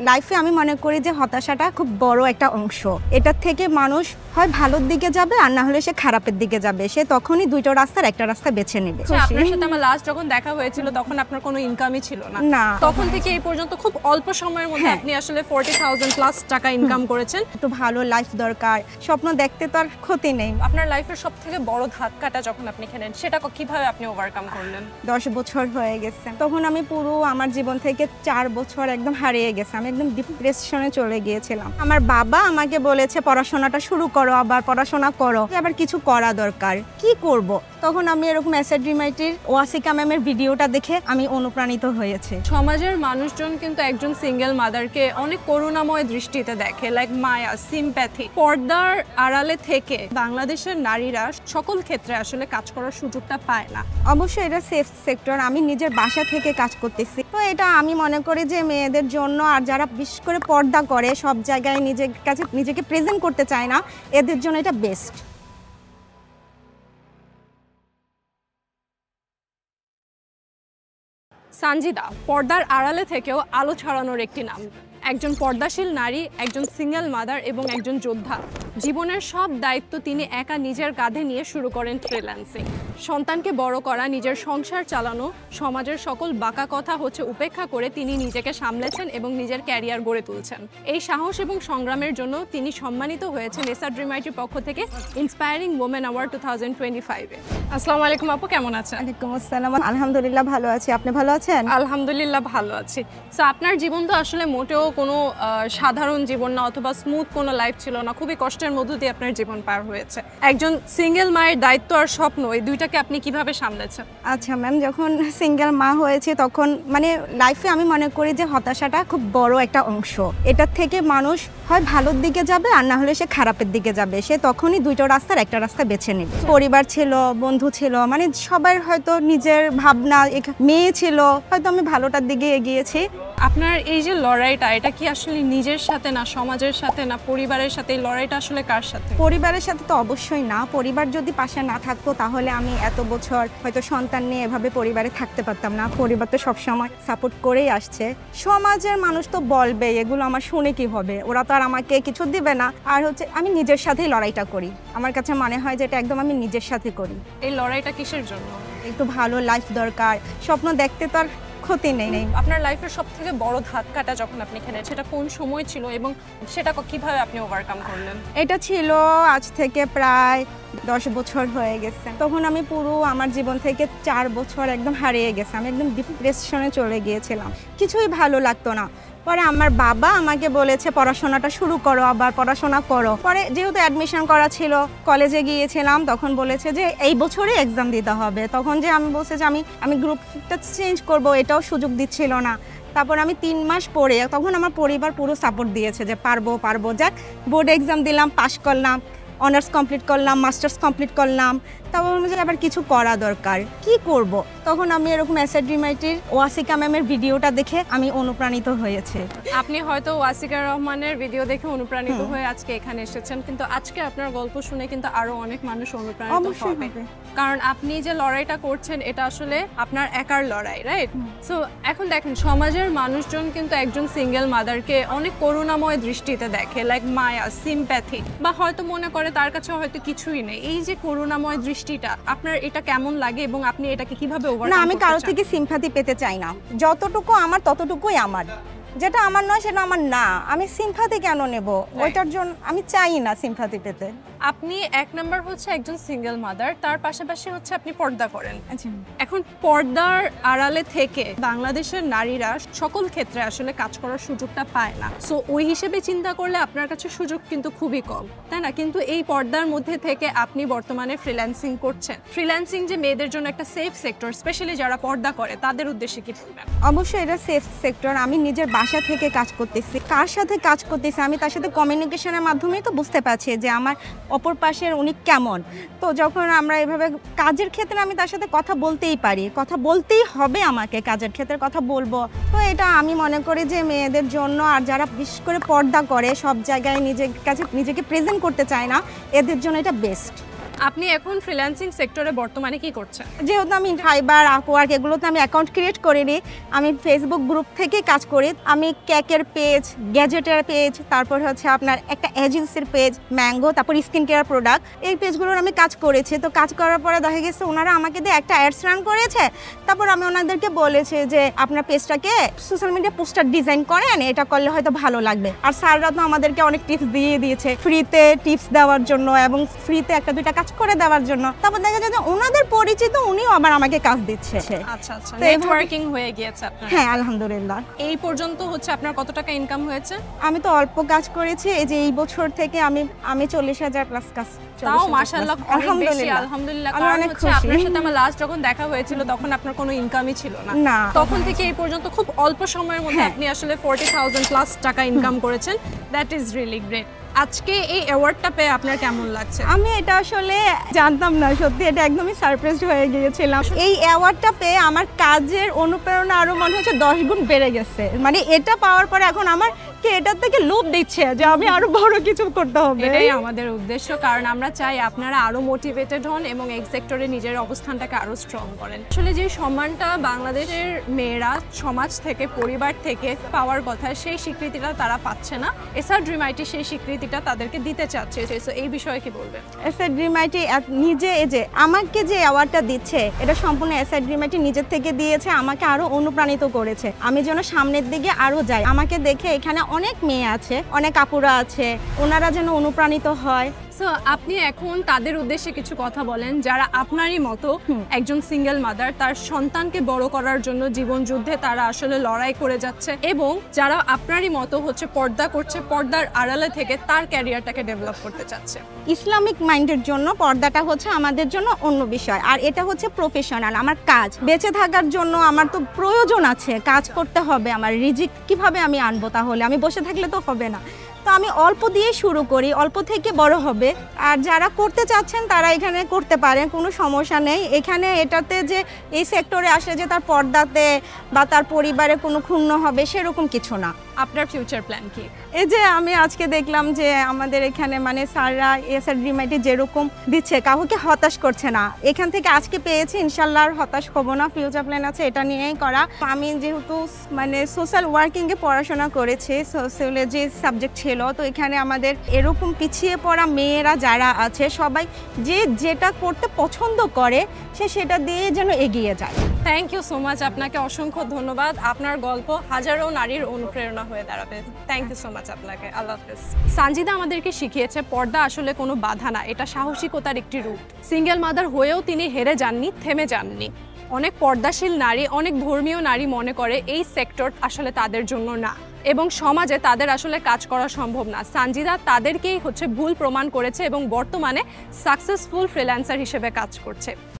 লাইফে আমি মনে করি যে হতাশাটা খুব বড় একটা অংশ। এটার থেকে মানুষ হয় ভালোর দিকে যাবে আর না হলে সে খারাপের দিকে যাবে। সে তখনই দুইটা রাস্তার একটা রাস্তা বেছে নেবে। আপনার সাথে আমার লাস্ট যখন দেখা হয়েছিল তখন আপনার কোনো ইনকামই ছিল না। তখন থেকে এই পর্যন্ত খুব অল্প সময়ের মধ্যে আপনি আসলে 40,000 প্লাস টাকা ইনকাম করেছেন। একটু ভালো লাইফ দরকার, স্বপ্ন দেখতে তো আর ক্ষতি নেই। আপনার লাইফের সবথেকে বড় ধাক্কাটা যখন আপনি খেলেন সেটা কিভাবে আপনি ওভারকাম করলেন? 10 বছর হয়ে গেছে। তখন আমি পুরো আমার জীবন থেকে 4 বছর একদম হারিয়ে গেছে। আমি একদম ডিপ্রেশনে চলে গিয়েছিলাম। আমার বাবা আমাকে বলেছে পড়াশোনাটা শুরু করো, আবার পড়াশোনা করো, আবার কিছু করা দরকার, কি করব। তখন আমি এরকম অ্যাসেড রিমাইটির ওয়াসিকা ম্যামের ভিডিওটা দেখে আমি অনুপ্রাণিত হয়েছি। সমাজের মানুষজন কিন্তু একজন সিঙ্গেল মাদারকে অনেক করুণাময় দৃষ্টিতে দেখে, লাইক মায়া, সিম্প্যাথি। পর্দার আড়ালে থেকে বাংলাদেশের নারীরা সকল ক্ষেত্রে আসলে কাজ করার সুযোগটা পায় না। অবশ্যই এটা সেফ সেক্টর। আমি নিজের বাসা থেকে কাজ করতেছি, তো এটা আমি মনে করি যে মেয়েদের জন্য, আর যারা বিশেষ করে পর্দা করে সব জায়গায় নিজের কাছে নিজেকে প্রেজেন্ট করতে চায় না, এদের জন্য এটা বেস্ট। সানজিদা পর্দার আড়ালে থেকেও আলো ছড়ানোর একটি নাম। একজন পর্দাশীল নারী, একজন সিঙ্গেল মাদার এবং একজন যোদ্ধা। জীবনের সব দায়িত্ব তিনি একা নিজের কাঁধে নিয়ে শুরু করেন ফ্রিল্যান্সিং। সন্তানকে বড় করা, নিজের সংসার চালানো, সমাজের সকল বাঁকা কথা উপেক্ষা করে তিনি নিজেকে সামলেছেন এবং নিজের ক্যারিয়ার গড়ে তুলছেন। এই সাহস এবং সংগ্রামের জন্য তিনি সম্মানিত হয়েছেন এসআর ড্রিমাইটির পক্ষ থেকে ইন্সপায়ারিং ওমেন অ্যাওয়ার্ড 2025-এ। আসসালামু আলাইকুম আপু, কেমন আছেন? ওয়ালাইকুম আসসালাম। আলহামদুলিল্লাহ ভালো আছি, আপনি ভালো আছেন? আলহামদুলিল্লাহ ভালো আছি। সো আপনার জীবন তো আসলে মোটেও কোনো সাধারণ জীবন না, অথবা স্মুথ কোনো লাইফ ছিল না। খুবই কষ্টের মধ্য দিয়ে আপনার জীবন পার হয়েছে। একজন সিঙ্গেল মায়ের দায়িত্ব আর স্বপ্ন, এই দুইটাকে আপনি কিভাবে সামলেছেন? আচ্ছা ম্যাম, যখন সিঙ্গেল মা হয়েছে তখন মানে লাইফে আমি মনে করি যে হতাশাটা খুব বড় একটা অংশ। এটার থেকে মানুষ হয় ভালোর দিকে যাবে আর না হলে সে খারাপের দিকে যাবে। সে তখনই দুইটা রাস্তার একটা রাস্তা বেছে নেবে। পরিবার ছিল, বন্ধু ছিল, মানে সবার হয়তো নিজের ভাবনা, মেয়ে ছিল, হয়তো আমি ভালোটার দিকে এগিয়েছি। আপনার এই যে লড়াইটা, এটা কি আসলে নিজের সাথে না, সমাজের সাথে না, পরিবারের সাথে? এই লড়াইটা আসলে কার সাথে? পরিবারের সাথে তো অবশ্যই না। পরিবার যদি পাশে না থাকতো তাহলে আমি এত বছর হয়তো সন্তান নিয়ে এভাবে পরিবারে থাকতে পারতাম না। পরিবার তো সবসময় সাপোর্ট করেই আসছে। সমাজের মানুষ তো বলবে, এগুলো আমার শুনে কি হবে, ওরা তো আর আমাকে কিছু দিবে না। আর হচ্ছে আমি নিজের সাথেই লড়াইটা করি। আমার কাছে মনে হয় যে এটা একদম আমি নিজের সাথে করি। এই লড়াইটা কিসের জন্য? একটু ভালো লাইফ দরকার, স্বপ্ন দেখতে তো আর ক্ষতি নেই। আপনার লাইফের সবথেকে বড় ধাক্কাটা যখন আপনি খেলেন সেটা কোন সময় ছিল এবং সেটা কিভাবে আপনি ওভারকাম করলেন? এটা ছিল আজ থেকে প্রায় 10 বছর হয়ে গেছে। তখন আমি পুরো আমার জীবন থেকে 4 বছর একদম হারিয়ে গেছে। আমি একদম ডিপ্রেশনে চলে গিয়েছিলাম, কিছুই ভালো লাগতো না। পরে আমার বাবা আমাকে বলেছে পড়াশোনাটা শুরু করো, আবার পড়াশোনা করো। পরে যেহেতু অ্যাডমিশন করা ছিল, কলেজে গিয়েছিলাম, তখন বলেছে যে এই বছরই এক্সাম দিতে হবে। তখন যে আমি বলছি যে আমি গ্রুপটা চেঞ্জ করব, এটাও সুযোগ দিচ্ছিল না। তারপর আমি 3 মাস পরে, তখন আমার পরিবার পুরো সাপোর্ট দিয়েছে যে পারবো। যাক, বোর্ড এক্সাম দিলাম, পাশ করলাম, অনার্স কমপ্লিট করলাম, মাস্টার্স কমপ্লিট করলাম। তারপর আবার কিছু করা দরকার, কি করব। তখন আমি এরকম অ্যাসেড রিমাইটির ওয়াসিকা ম্যামের ভিডিওটা দেখে আমি অনুপ্রাণিত হয়েছে। আপনি হয়তো ওয়াসিকা রহমানের ভিডিও দেখে অনুপ্রাণিত হয়ে আজকে এখানে এসেছেন, কিন্তু আজকে আপনার গল্প শুনে কিন্তু আরো অনেক মানুষ অনুপ্রাণিত হবে। কারণ আপনি যে লড়াইটা করছেন এটা আসলে আপনার একার লড়াই, রাইট? সো এখন দেখেন, সমাজের মানুষজন কিন্তু একজন সিঙ্গেল মাদারকে অনেক করুণাময় দৃষ্টিতে দেখে, লাইক মায়া, সিম্প্যাথি, বা হয়তো মনে করে তার কাছে হয়তো কিছুই নেই। এই যে করুণাময় দৃষ্টিটা, আপনার এটা কেমন লাগে এবং আপনি এটাকে কিভাবে ওভারকাম করতে চান? না, আমি কারো থেকে সিম্প্যাথি পেতে চাই না। যতটুকু আমার ততটুকুই আমার, যেটা আমার নয় সেটা আমার না। আমি সিম্প্যাথি কেন নেব? ওইটার জন্য আমি চাই না সিম্প্যাথি পেতে। আপনি এক নাম্বার হচ্ছে একজন সিঙ্গেল মাদার, তার পাশাপাশি হচ্ছে আপনি পর্দা করেন। এখন পর্দার আড়ালে থেকে বাংলাদেশের নারীরা সকল ক্ষেত্রে আসলে কাজ করার সুযোগটা পায় না। সো ওই হিসেবে চিন্তা করলে আপনার কাছে সুযোগ কিন্তু খুবই কম, তাই না? কিন্তু এই পর্দার মধ্যে থেকে আপনি বর্তমানে ফ্রিল্যান্সিং করছেন। ফ্রিল্যান্সিং যে মেয়েদের জন্য একটা সেফ সেক্টর, স্পেশালি যারা পর্দা করে তাদের উদ্দেশ্যে কি বলবেন? অবশ্যই এটা সেফ সেক্টর। আমি নিজের বাসা থেকে কাজ করতেছি। কার সাথে কাজ করতেছি আমি তার সাথে কমিউনিকেশনের মাধ্যমেই তো বুঝতে পারছি যে আমার অপর পাশের উনি কেমন। তো যখন আমরা এভাবে কাজের ক্ষেত্রে আমি তার সাথে কথা বলতেই পারি, কথা বলতেই হবে, আমাকে কাজের ক্ষেত্রে কথা বলবো। তো এটা আমি মনে করি যে মেয়েদের জন্য, আর যারা বিশেষ করে পর্দা করে সব জায়গায় নিজের কাছে নিজেকে প্রেজেন্ট করতে চায় না, এদের জন্য এটা বেস্ট। আপনি এখন ফ্রিল্যান্সিং সেক্টরে বর্তমানে কি করছেন? যেহেতু আমি ফাইবার, আপওয়ার্ক এগুলোতে আমি অ্যাকাউন্ট ক্রিয়েট করিনি, আমি ফেসবুক গ্রুপ থেকেই কাজ করি। আমি কেকের পেজ, গ্যাজেটের পেজ, তারপর হচ্ছে আপনার একটা এজেন্সির পেজ, ম্যাঙ্গো, তারপর স্কিন কেয়ার প্রোডাক্ট, এই পেজগুলোর আমি কাজ করেছি। তো কাজ করার পরে দেখা গেছে ওনারা আমাকে দিয়ে একটা অ্যাডস রান করেছে। তারপর আমি ওনাদেরকে বলেছি যে আপনার পেজটাকে সোশ্যাল মিডিয়া পোস্টার ডিজাইন করেন, এটা করলে হয়তো ভালো লাগবে। আর স্যাররা তো আমাদেরকে অনেক টিপস দিয়ে দিয়েছে, ফ্রিতে টিপস দেওয়ার জন্য এবং ফ্রিতে একটা দুইটা কাজ করে দেওয়ার জন্য। তারপর দেখা যায় যে ওনাদের পরিচিত উনিও আবার আমাকে কাজ দিচ্ছে। আচ্ছা আচ্ছা, তো এইভাবে- নেটওয়ার্কিং হয়ে গিয়েছে আপনার। হ্যাঁ, আলহামদুলিল্লাহ। এই পর্যন্ত হচ্ছে আপনার কত টাকা ইনকাম হয়েছে? আমি তো অল্প কাজ করেছি, এই যে এই বছর থেকে আমি 40,000 প্লাস কাজ। তাও মাশাআল্লাহ অনেক বেশি, আলহামদুলিল্লাহ। আলহামদুলিল্লাহ। আমি কারণ অনেক হচ্ছে খুশি। আপনার সাথে আমার লাস্ট যখন দেখা হয়েছিল তখন আপনার কোনো ইনকামই ছিল না। না। তখন থেকে এই পর্যন্ত খুব অল্প সময়ের মধ্যে হ্যাঁ। আপনি আসলে 40,000 প্লাস টাকা ইনকাম করেছেন। That is really great. আজকে এই অ্যাওয়ার্ডটা পেয়ে আপনার কেমন লাগছে? আমি এটা আসলে জানতাম না, সত্যি এটা একদমই সারপ্রাইজড হয়ে গিয়েছিলাম। এই অ্যাওয়ার্ডটা পেয়ে আমার কাজের অনুপ্রেরণা আরো মনে হচ্ছে 10 গুণ বেড়ে গেছে। মানে এটা পাওয়ার পরে এখন আমার এটার থেকে লোভ দিচ্ছে যে আমি আরো বড় কিছু করতে হবে। এটাই আমাদের উদ্দেশ্য, কারণ আমরা চাই আপনারা আরো মোটিভেটেড হন এবং এই সেক্টরে নিজের অবস্থানটাকে আরো স্ট্রং করেন। আসলে যে সম্মানটা বাংলাদেশের মেয়েরা সমাজ থেকে, পরিবার থেকে পাওয়ার কথা, সেই স্বীকৃতিটা তারা পাচ্ছে না। এসআর ড্রিম আইটি সেই স্বীকৃতিটা তাদেরকে দিতে চাচ্ছে। So, এই বিষয়ে কি বলবেন? এসআর ড্রিম আইটি নিজে এই যে আমাকে যে অ্যাওয়ার্ডটা দিচ্ছে, এটা সম্পূর্ণ এসআর ড্রিম আইটি নিজের থেকে দিয়েছে, আমাকে আরো অনুপ্রাণিত করেছে আমি যেন সামনের দিকে আরো যাই। আমাকে দেখে এখানে অনেক মেয়ে আছে, অনেক আপুরা আছে, ওনারা যেন অনুপ্রাণিত হয়। সো আপনি এখন তাদের উদ্দেশ্যে কিছু কথা বলেন যারা আপনারই মতো একজন সিঙ্গেল মাদার, তার সন্তানকে বড় করার জন্য জীবন যুদ্ধে তারা আসলে লড়াই করে যাচ্ছে, এবং যারা আপনারই মতো হচ্ছে পর্দা করছে, পর্দার আড়ালে থেকে তার ক্যারিয়ারটাকে ডেভেলপ করতে চাচ্ছে। ইসলামিক মাইন্ডের জন্য পর্দাটা হচ্ছে আমাদের জন্য অন্য বিষয়, আর এটা হচ্ছে প্রফেশনাল আমার কাজ। বেঁচে থাকার জন্য আমার তো প্রয়োজন আছে, কাজ করতে হবে। আমার রিজিক কিভাবে আমি আনবো? তাহলে আমি বসে থাকলে তো হবে না। তো আমি অল্প দিয়ে শুরু করি, অল্প থেকে বড় হবে। আর যারা করতে চাচ্ছেন তারা এখানে করতে পারেন, কোনো সমস্যা নেই। এখানে এটাতে যে এই সেক্টরে আসলে যে তার পর্দাতে বা তার পরিবারে কোনো ক্ষুণ্ণ হবে সেরকম কিছু না। আপনার ফিউচার প্ল্যান কি? এই যে আমি আজকে দেখলাম যে আমাদের এখানে মানে স্যাররা এসআর ড্রিম আইটি যেরকম দিচ্ছে, কাউকে হতাশ করছে না। এখান থেকে আজকে পেয়েছি, ইনশাল্লাহ আর হতাশ হব না। ফিউচার প্ল্যান আছে এটা নিয়েই করা। আমি যেহেতু মানে সোশ্যাল ওয়ার্কিংয়ে পড়াশোনা করেছি, সোশ্যালজি সাবজেক্ট ছিল, তো এখানে আমাদের এরকম পিছিয়ে পড়া মেয়েরা যারা আছে সবাই যে যেটা করতে পছন্দ করে সে সেটা দিয়ে যেন এগিয়ে যায়। থ্যাংক ইউ সো মাচ, আপনাকে অসংখ্য ধন্যবাদ। আপনার গল্প হাজারো নারীর অনুপ্রেরণা হয়ে দাঁড়াবে। থ্যাংক ইউ সো মাচ আপনাকে। আল্লাহ হাফেজ। সানজিদা আমাদেরকে শিখিয়েছে পর্দা আসলে কোনো বাধা না, এটা সাহসিকতার একটি রূপ। সিঙ্গেল মাদার হয়েও তিনি হেরে যাননি, থেমে যাননি। অনেক পর্দাশীল নারী, অনেক ধর্মীয় নারী মনে করে এই সেক্টর আসলে তাদের জন্য না, এবং সমাজে তাদের আসলে কাজ করা সম্ভব না। সানজিদা তাদেরকেই হচ্ছে ভুল প্রমাণ করেছে এবং বর্তমানে সাকসেসফুল ফ্রিল্যান্সার হিসেবে কাজ করছে।